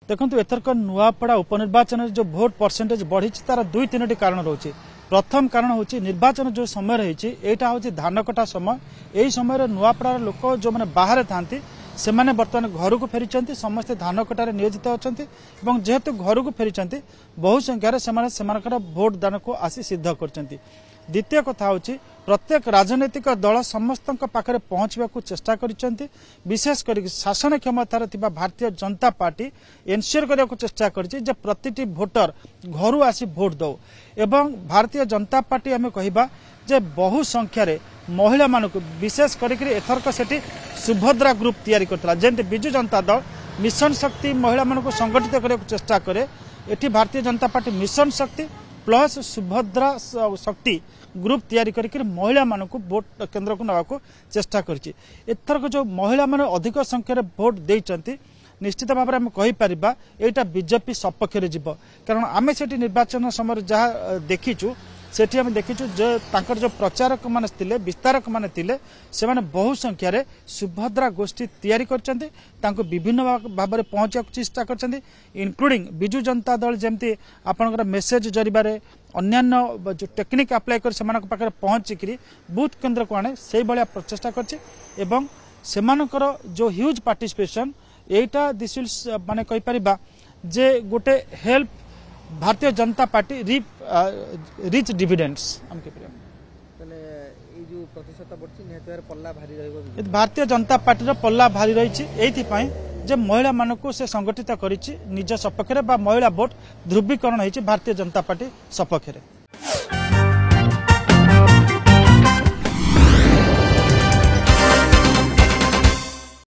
देखो एथरक नुआपड़ा उपनिर्वाचन जो vote percentage बढ़ी तार 2-3 कारण रोचे। प्रथम कारण हूँ निर्वाचन जो समय रही यहाँ हूँ धान कटा समय। यही समय नुआपड़ा लोक जो मैंने बाहर था से मैंने बर्तमान घर को फेरी समस्ते धान कटार नियोजित अच्छा जेहेतु घर को फेरी बहु संख्यार से भोट दान को आसी सिद्ध कर। द्वितीय कथा हूँ प्रत्येक राजनैतिक दल समस्त पाखे पहुंचवा चेष्टा करिसेंती। विशेषकर शासन क्षमतार भारतीय जनता पार्टी एनश्योर करने को चेष्टा करिछि जे प्रतिटी भोटर घर आसी भोट दो। एवं भारतीय जनता पार्टी आम कहबा जे बहु संख्यार महिला मानक विशेष करके एथरक सेठी सुभद्रा ग्रुप तैयारी करथिला जेंति बिजु जनता दल मिशन शक्ति महिला मानक संगठित करने को चेष्टा करे। एठी भारतीय जनता पार्टी मिशन शक्ति प्लस सुभद्रा शक्ति ग्रुप तैयारी करके महिला मानक भोट केन्द्र को नवा को चेष्टा करछि। एथरक जो महिला माने अधिक संख्यार भोट देइचंती निश्चित भाव में कहि परिबा एटा बीजेपी सपक्ष रे जीव। कारण आमे सेठी निर्वाचन समय जहाँ देखीचु सेठी आम देखीचु जो तांकर जो प्रचारक माने थिले विस्तारक माने थिले से माने बहु संख्यार सुभद्रा गोष्ठी तैयारी करचंती तांको विभिन्न भाव में पहुंचा चेष्टा करचंती इंक्लूडिंग बिजु जनता दल जेमती आपनकर मेसेज जरिबारे अन्यान्य जो टेक्निक अप्लाई कर सेमानक पाखरे पहुंचिकरी बूथ केन्द्र को आने से भाया प्रचेषा करछि। एवं सेमानकर जो huge participation Etah this will माने कहि परिबा जे गोटे help Bharatiya Janata party rich dividends Bharatiya Janata party पल्ला भारी रही जे महिला मानक से संगठित करिछि निज सपक्ष रे बा महिला भोट ध्रुवीकरण होइछि भारतीय जनता पार्टी सपक्ष रे।